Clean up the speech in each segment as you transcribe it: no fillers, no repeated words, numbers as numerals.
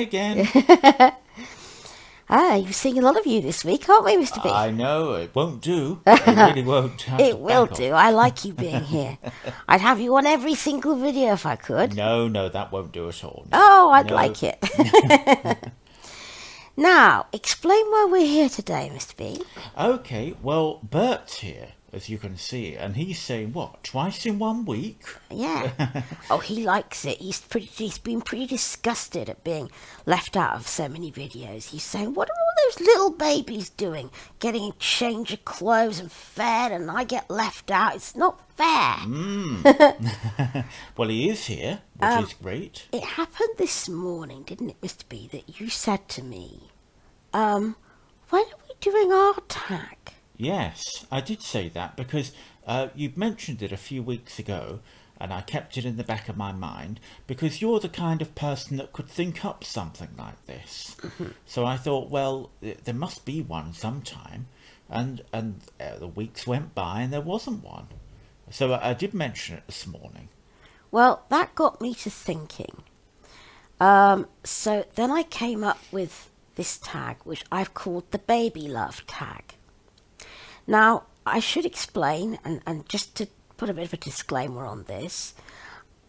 again. You've seen a lot of you this week, aren't we, Mr. B? I know, it won't do. It really won't. It will do. I like you being here. I'd have you on every single video if I could. No, that won't do at all. No. Oh, I'd like it. Now, explain why we're here today, Mr. B. Okay, well, Bert's here, as you can see, and he's saying, what, twice in 1 week? Yeah. Oh, he likes it. He's been pretty disgusted at being left out of so many videos. He's saying, what are all those little babies doing? Getting a change of clothes and fed, and I get left out. It's not fair. Well, he is here, which is great. It happened this morning, didn't it, Mr. B, that you said to me, when are we doing our tag? Yes, I did say that because you mentioned it a few weeks ago, and I kept it in the back of my mind because you're the kind of person that could think up something like this. So I thought, well, there must be one sometime, and the weeks went by and there wasn't one. So I did mention it this morning. Well, that got me to thinking. So then I came up with this tag, which I've called the Baby Love tag. Now, I should explain, and just to put a bit of a disclaimer on this,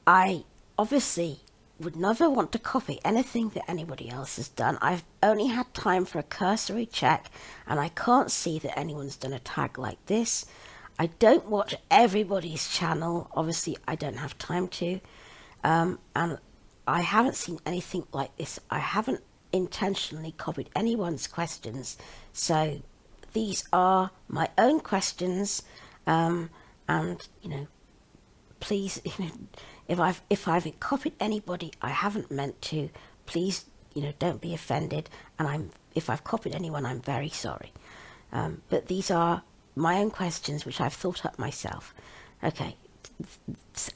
I obviously would never want to copy anything that anybody else has done. I've only had time for a cursory check, and I can't see that anyone's done a tag like this. I don't watch everybody's channel. Obviously, I don't have time to. And I haven't seen anything like this. I haven't intentionally copied anyone's questions. So these are my own questions. And, you know, please, you know, if I've copied anybody, I haven't meant to. Please, you know, don't be offended. And if I've copied anyone, I'm very sorry. But these are my own questions, which I've thought up myself. Okay.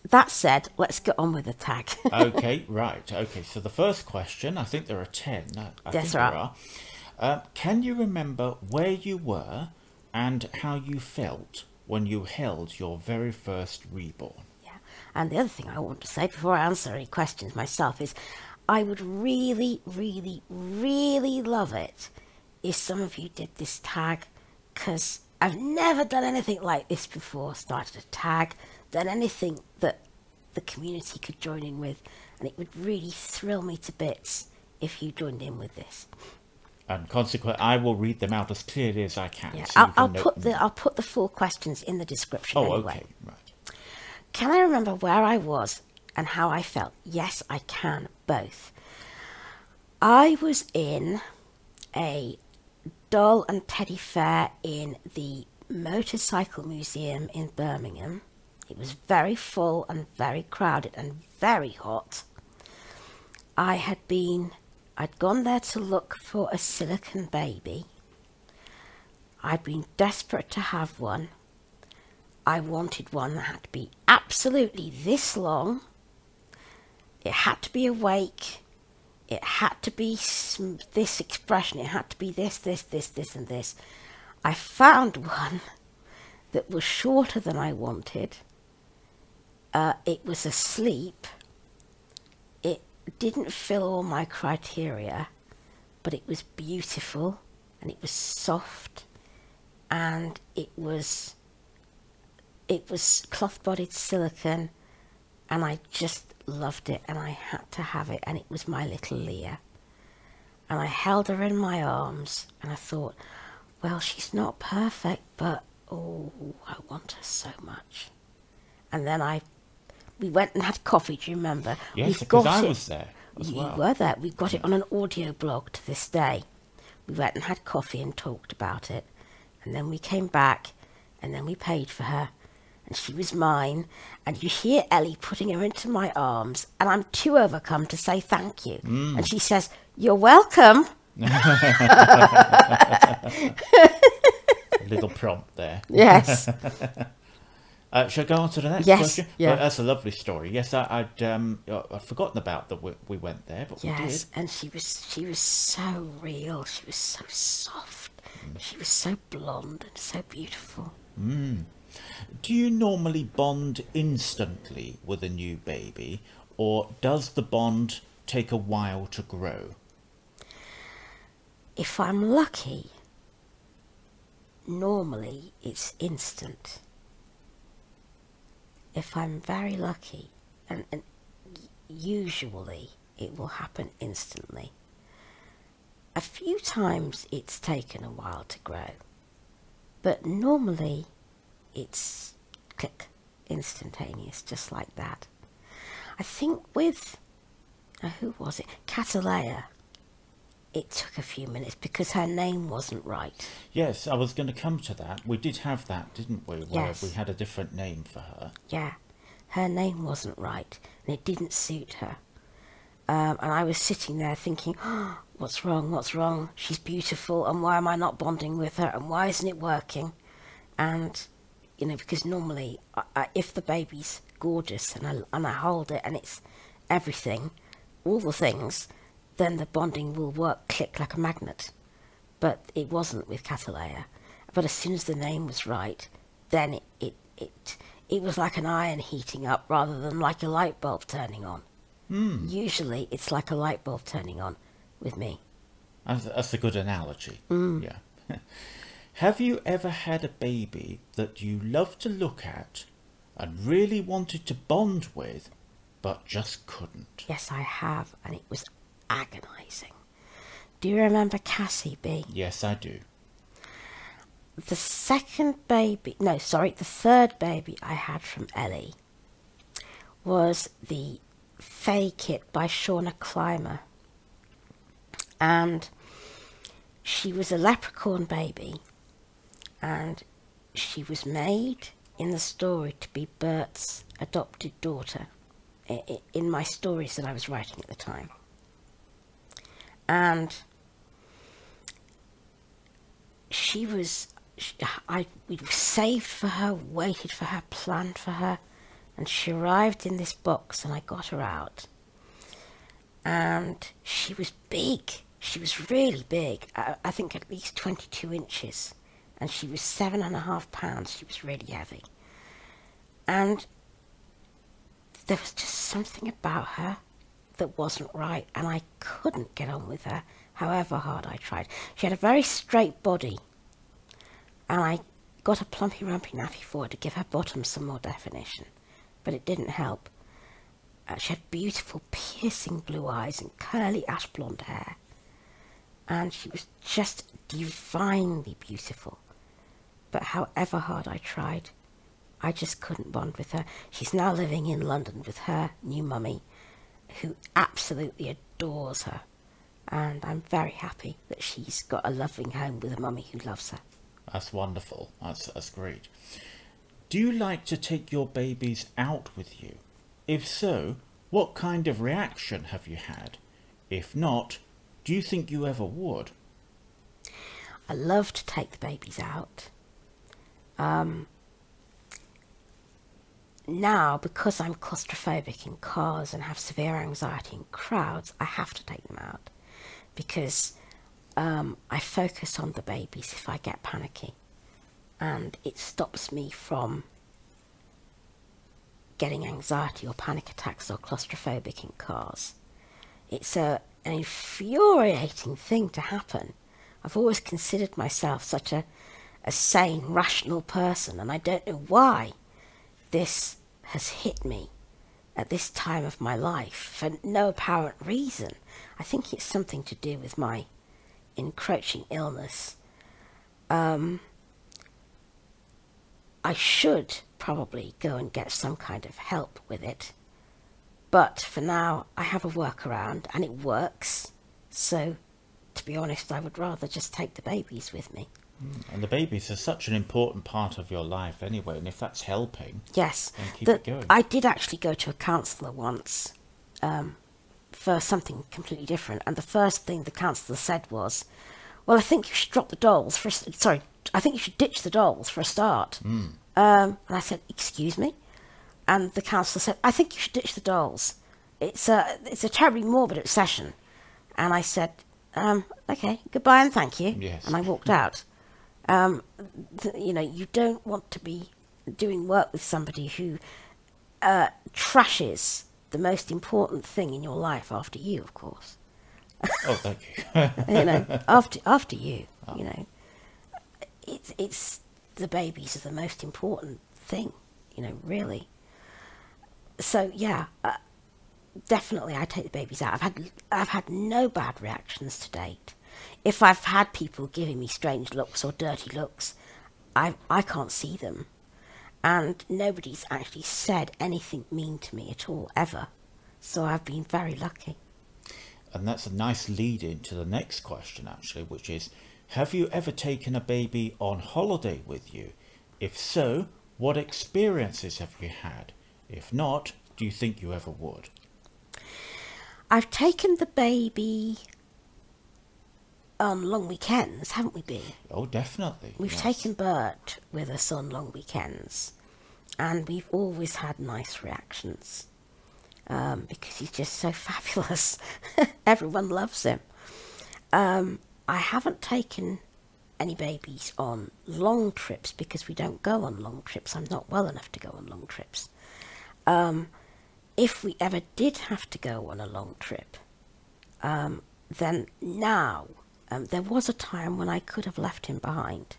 That said, let's get on with the tag. Okay, right. Okay, so the first question, I think there are 10. I think there are. Can you remember where you were and how you felt when you held your very first reborn? Yeah, and the other thing I want to say before I answer any questions myself is I would really, really, really love it if some of you did this tag, because I've never done anything like this before. Started a tag, done anything that the community could join in with, and it would really thrill me to bits if you joined in with this. And consequently, I will read them out as clearly as I can. Yeah, so I'll put the full questions in the description. Oh, anyway. okay, right. Can I remember where I was and how I felt? Yes, I can, both. I was in a doll and teddy fair in the Motorcycle Museum in Birmingham. It was very full and very crowded and very hot. I'd gone there to look for a silicone baby. I'd been desperate to have one. I wanted one that had to be absolutely this long. It had to be awake. It had to be this expression. It had to be this, and this. I found one that was shorter than I wanted. It was asleep. It didn't fill all my criteria, but it was beautiful, and it was soft, and it was cloth-bodied silicone, and I just loved it, and I had to have it, and it was my little Leah. And I held her in my arms, and I thought, well, she's not perfect, but oh, I want her so much. And then we went and had coffee, do you remember? Yes, because I was there as well. You were there. We've got it on an audio blog to this day. We went and had coffee and talked about it. And then we came back, and then we paid for her. And she was mine. And you hear Ellie putting her into my arms, and I'm too overcome to say thank you. And she says, "You're welcome." A little prompt there. Yes. Shall I go on to the next question? Yeah. That's a lovely story. Yes, I'd forgotten about that we went there, but we did. Yes, and she was so real. She was so soft. She was so blonde and so beautiful. Do you normally bond instantly with a new baby, or does the bond take a while to grow? If I'm lucky, normally it's instant. If I'm very lucky, and usually it will happen instantly. A few times it's taken a while to grow, but normally it's click, instantaneous, just like that. I think with, who was it? Catalea. It took a few minutes because her name wasn't right. Yes, I was going to come to that. We did have that, didn't we? Where Yes. we had a different name for her. Yeah, her name wasn't right and it didn't suit her. And I was sitting there thinking, oh, what's wrong, what's wrong? She's beautiful, and why am I not bonding with her, and why isn't it working? And, you know, because normally if the baby's gorgeous and I hold it and it's everything, all the things, then the bonding will work, click like a magnet. But it wasn't with Catalea. But as soon as the name was right, then it was like an iron heating up rather than like a light bulb turning on. Usually it's like a light bulb turning on with me. That's a good analogy. Yeah. Have you ever had a baby that you loved to look at and really wanted to bond with, but just couldn't? Yes, I have, and it was agonising. Do you remember Cassie B? Yes, I do. The third baby I had from Ellie was the Fae Kit by Shauna Clymer. And she was a leprechaun baby, and she was made in the story to be Bert's adopted daughter in my stories that I was writing at the time. And we saved for her, waited for her, planned for her, and she arrived in this box and I got her out. And she was big. She was really big. I think at least 22 inches. And she was 7.5 pounds. She was really heavy. And there was just something about her that wasn't right, and I couldn't get on with her, however hard I tried. She had a very straight body, and I got a plumpy rumpy nappy for her to give her bottom some more definition, but it didn't help. She had beautiful piercing blue eyes and curly ash blonde hair, and she was just divinely beautiful. But however hard I tried, I just couldn't bond with her. She's now living in London with her new mummy, who absolutely adores her, and I'm very happy that she's got a loving home with a mummy who loves her. That's wonderful. That's great. Do you like to take your babies out with you? If so, what kind of reaction have you had? If not, do you think you ever would? I love to take the babies out. Now, because I'm claustrophobic in cars and have severe anxiety in crowds, I have to take them out because I focus on the babies if I get panicky, and it stops me from getting anxiety or panic attacks or claustrophobic in cars. It's an infuriating thing to happen. I've always considered myself such a sane, rational person, and I don't know why this has hit me at this time of my life for no apparent reason. I think it's something to do with my encroaching illness. I should probably go and get some kind of help with it, but for now I have a workaround and it works, so to be honest I would rather just take the babies with me. And the babies are such an important part of your life anyway, and if that's helping, yes, then keep it going. I did actually go to a counsellor once for something completely different, and the first thing the counsellor said was, well, I think you should drop the dolls for I think you should ditch the dolls for a start. And I said, excuse me? And the counsellor said, I think you should ditch the dolls. It's a terribly morbid obsession. And I said, okay, goodbye and thank you. Yes. And I walked out. You know, you don't want to be doing work with somebody who trashes the most important thing in your life after you, of course. Oh, thank you. You know, after you, you know, it's the babies are the most important thing, you know, really. So yeah, definitely I take the babies out. I've had no bad reactions to date. If I've had people giving me strange looks or dirty looks, I can't see them, and nobody's actually said anything mean to me at all ever. So I've been very lucky. And that's a nice lead into the next question, actually, which is, have you ever taken a baby on holiday with you? If so, what experiences have you had? If not, do you think you ever would? I've taken the baby on long weekends, haven't we, Bea? Oh, definitely. We've yes. taken Bert with us on long weekends, and we've always had nice reactions, because he's just so fabulous. Everyone loves him. I haven't taken any babies on long trips because we don't go on long trips. I'm not well enough to go on long trips. If we ever did have to go on a long trip, then now, there was a time when I could have left him behind,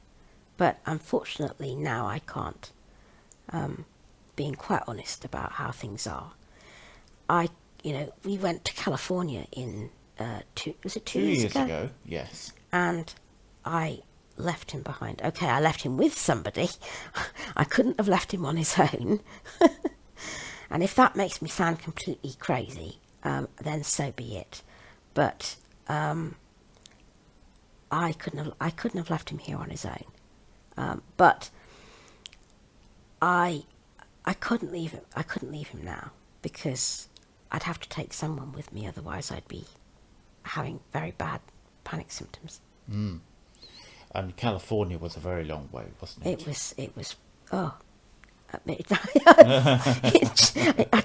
but unfortunately now I can't. Being quite honest about how things are. We went to California in, was it 2 years ago? Yes. And I left him behind. Okay, I left him with somebody. I couldn't have left him on his own. And if that makes me sound completely crazy, then so be it. But I couldn't have left him here on his own. But I couldn't leave him. I couldn't leave him now because I'd have to take someone with me. Otherwise, I'd be having very bad panic symptoms. Mm. And California was a very long way, wasn't it? It was. Oh. It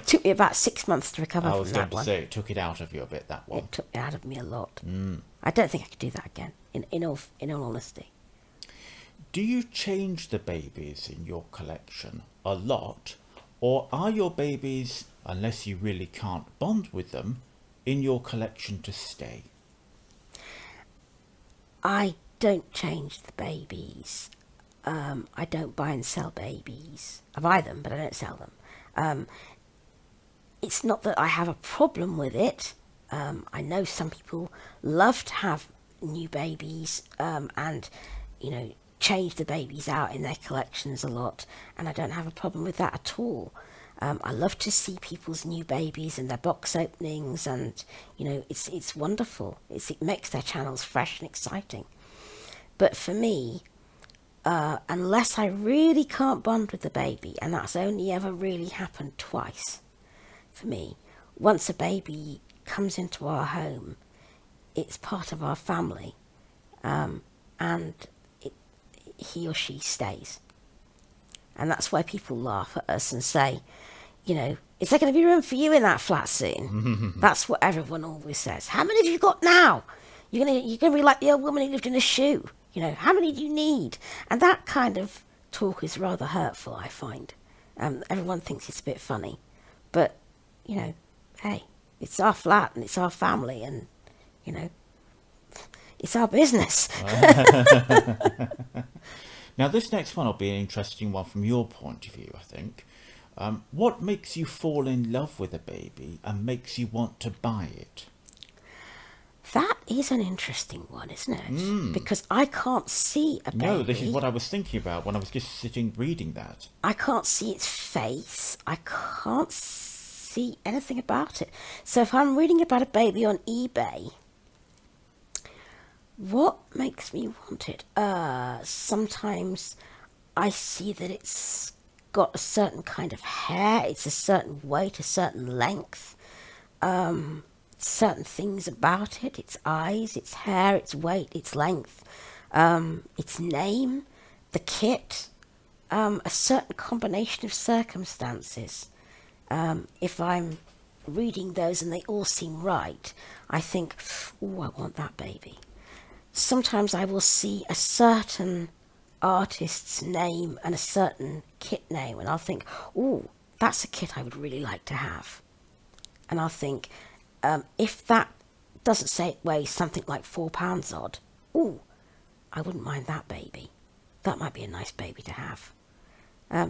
took me about 6 months to recover from that one. I was going to say, it took it out of you a bit, that one. It took it out of me a lot. Mm. I don't think I could do that again, in all honesty. Do you change the babies in your collection a lot? Or are your babies, unless you really can't bond with them, in your collection to stay? I don't change the babies. I don't buy and sell babies. I buy them, but I don't sell them. It's not that I have a problem with it. I know some people love to have new babies and, change the babies out in their collections a lot, and I don't have a problem with that at all. I love to see people's new babies and their box openings, and, it's wonderful. It makes their channels fresh and exciting. But for me, unless I really can't bond with the baby, and that's only ever really happened twice for me. Once a baby comes into our home, it's part of our family, and he or she stays. And that's why people laugh at us and say, is there going to be room for you in that flat soon? That's what everyone always says. How many have you got now? You're gonna be like the old woman who lived in a shoe. How many do you need? And that kind of talk is rather hurtful, I find. Everyone thinks it's a bit funny. But, hey, it's our flat and it's our family and, it's our business. Now, this next one will be an interesting one from your point of view, I think. What makes you fall in love with a baby and makes you want to buy it? That is an interesting one, isn't it? Because I can't see a baby. No, this is what I was thinking about when I was just sitting reading that. I can't see its face. I can't see anything about it. So if I'm reading about a baby on eBay, what makes me want it? Sometimes I see that it's got a certain kind of hair. It's a certain weight, a certain length. Certain things about it, its eyes, its hair, its weight, its length, its name, the kit, a certain combination of circumstances. If I'm reading those and they all seem right, I think, oh, I want that baby. Sometimes I will see a certain artist's name and a certain kit name, and I'll think, oh, that's a kit I would really like to have. And I'll think, if that doesn't say it weighs something like 4 pounds odd. Ooh, I wouldn't mind that baby. That might be a nice baby to have.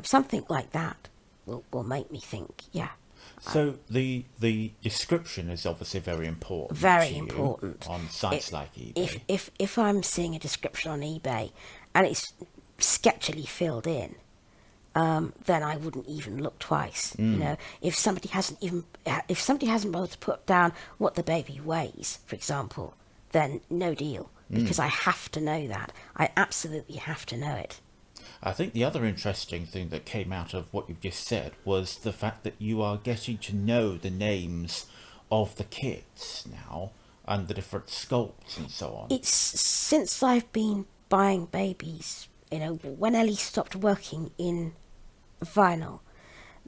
Something like that will make me think, yeah. So the description is obviously very important. Very important on sites like eBay. If I'm seeing a description on eBay and it's sketchily filled in, then I wouldn't even look twice. You know, if somebody hasn't bothered to put down what the baby weighs, for example, then no deal, because I have to know that. I absolutely have to know it. I think the other interesting thing that came out of what you've just said was the fact that you are getting to know the names of the kits now and the different sculpts and so on. It's since I've been buying babies, you know, when Ellie stopped working in vinyl,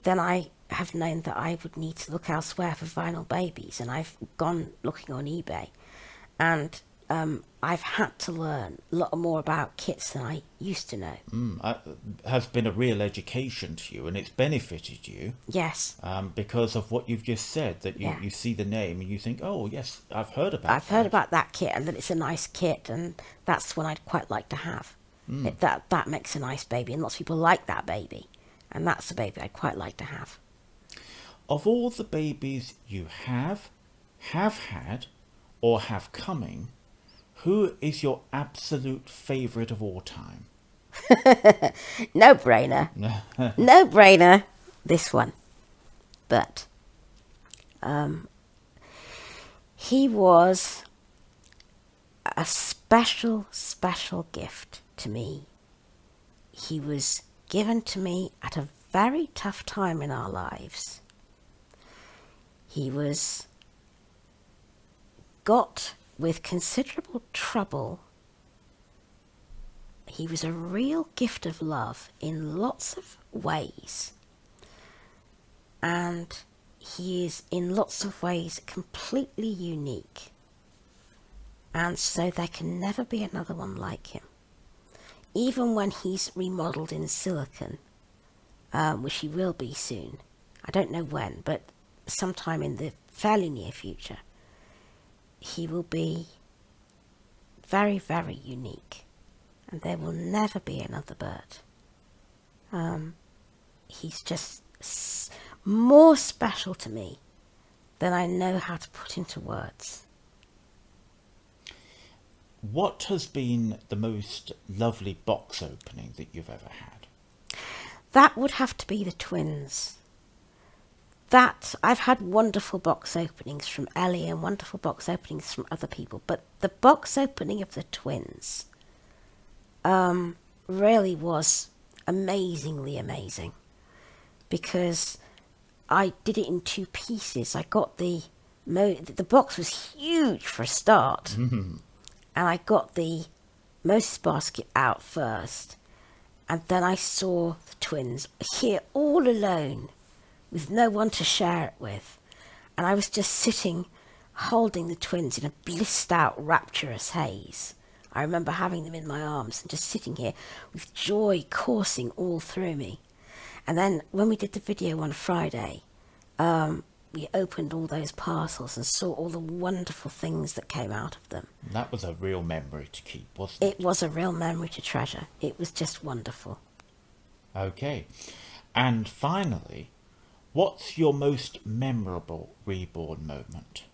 then I have known that I would need to look elsewhere for vinyl babies, and I've gone looking on eBay, and I've had to learn a lot more about kits than I used to know. Has been a real education to you, and it's benefited you. Yes. Because of what you've just said, that you see the name and you think, oh yes, I've heard about that kit, and that it's a nice kit, and that's one I'd quite like to have. That makes a nice baby, and lots of people like that baby, and that's a baby I'd quite like to have. Of all the babies you have had, or have coming, who is your absolute favourite of all time? No brainer. No brainer. This one. But he was a special gift to me. He was given to me at a very tough time in our lives. He was got with considerable trouble. He was a real gift of love in lots of ways, and he is in lots of ways completely unique, and so there can never be another one like him. Even when he's remodeled in silicone, which he will be soon, I don't know when, but sometime in the fairly near future, he will be very, very unique, and there will never be another Bert. He's just more special to me than I know how to put into words. What has been the most lovely box opening that you've ever had? That would have to be the twins. That I've had wonderful box openings from Ellie and wonderful box openings from other people, but the box opening of the twins really was amazingly amazing, because I did it in 2 pieces. I got the box was huge for a start, and I got the Moses basket out first, and then I saw the twins here all alone, with no one to share it with, and I was just sitting holding the twins in a blissed out rapturous haze. I remember having them in my arms and just sitting here with joy coursing all through me. And then when we did the video on Friday, we opened all those parcels and saw all the wonderful things that came out of them. That was a real memory to keep, wasn't it? It was a real memory to treasure. It was just wonderful. Okay. And finally, what's your most memorable Reborn moment?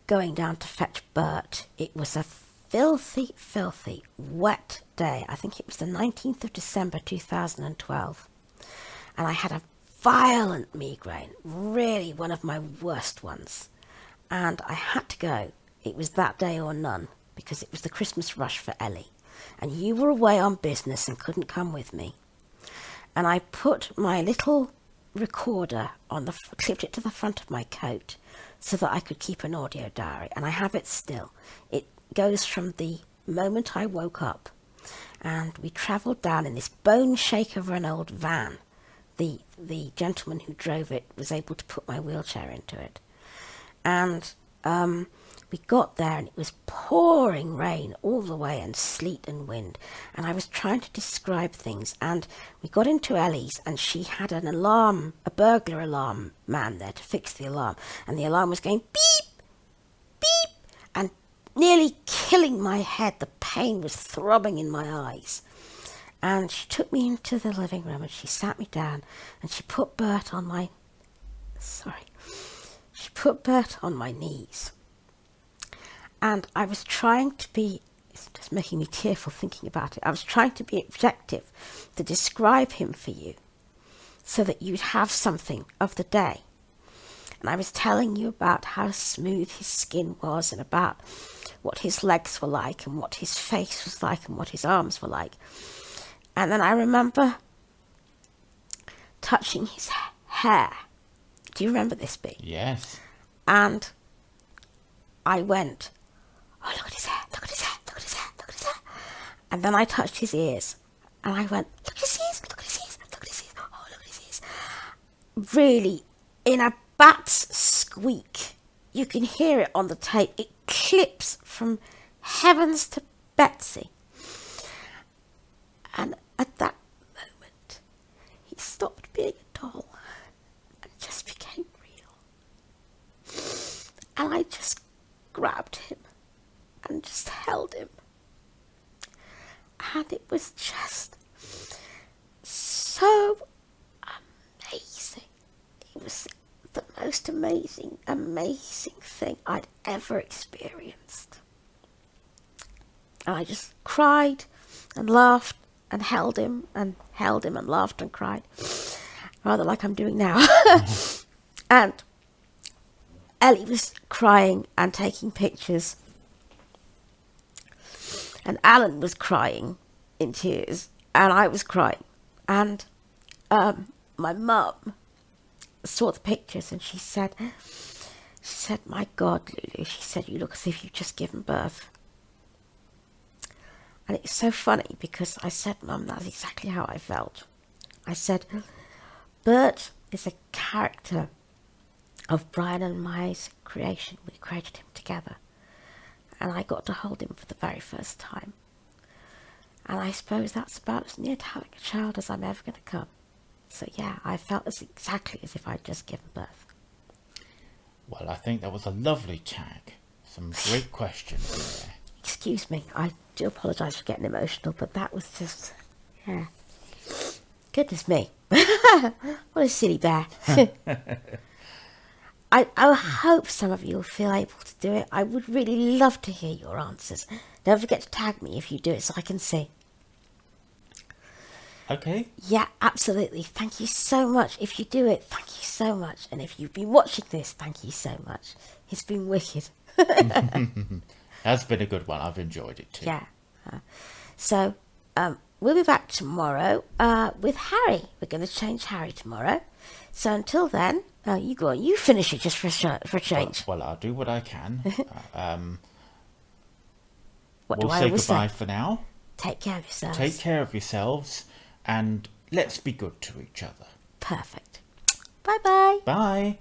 Going down to fetch Bert. It was a filthy, filthy, wet day. I think it was the 19th of December 2012. And I had a violent migraine, really one of my worst ones. And I had to go. It was that day or none, because it was the Christmas rush for Ellie. And you were away on business and couldn't come with me. And I put my little recorder on clipped it to the front of my coat so that I could keep an audio diary, and I have it still. It goes from the moment I woke up, and we travelled down in this bone shaker of an old van. The gentleman who drove it was able to put my wheelchair into it, and we got there and it was pouring rain all the way, and sleet and wind, and I was trying to describe things, and we got into Ellie's and she had an alarm, a burglar alarm man there to fix the alarm, and the alarm was going beep, nearly killing my head. The pain was throbbing in my eyes. And she took me into the living room and she sat me down and she put Bert on my... She put Bert on my knees. And I was trying to be... It's just making me tearful thinking about it. I was trying to be objective, to describe him for you, so that you'd have something of the day. And I was telling you about how smooth his skin was and about what his legs were like and what his face was like and what his arms were like. And then I remember touching his hair. Do you remember this bit? Yes. And I went, oh, look at his hair, look at his hair, look at his hair, look at his hair. And then I touched his ears. And I went, look at his ears, look at his ears, look at his ears, oh, look at his ears. Really, in a bat's squeak. You can hear it on the tape. It clips from heavens to Betsy. And at that moment, he stopped being a doll and just became real. And I just grabbed him and just held him. And it was just so amazing. It was the most amazing thing I'd ever experienced. And I just cried and laughed and held him and laughed and cried, rather like I'm doing now. And Ellie was crying and taking pictures, and Alan was crying in tears, and I was crying, and my mum saw the pictures and she said, my God, Lulu, she said, you look as if you've just given birth. And it's so funny because I said, Mum, that's exactly how I felt. I said, Bert is a character of Brian and my creation. We created him together. And I got to hold him for the very first time. And I suppose that's about as near to having a child as I'm ever going to come. So yeah, I felt exactly as if I'd just given birth. Well, I think that was a lovely tag. Some great questions there. Excuse me, I do apologise for getting emotional, but that was just, yeah. Goodness me. What a silly bear. I hope some of you will feel able to do it. I would really love to hear your answers. Don't forget to tag me if you do it so I can see. Okay. Yeah, absolutely. Thank you so much. If you do it, thank you so much. And if you've been watching this, thank you so much. It's been wicked. That's been a good one. I've enjoyed it too. Yeah. So, we'll be back tomorrow with Harry. We're going to change Harry tomorrow. So until then, you go on. You finish it just for a change. Well, I'll do what I can. What we'll do I say always goodbye say? for now. Take care of yourselves. Take care of yourselves. And let's be good to each other. Perfect. Bye-bye. Bye.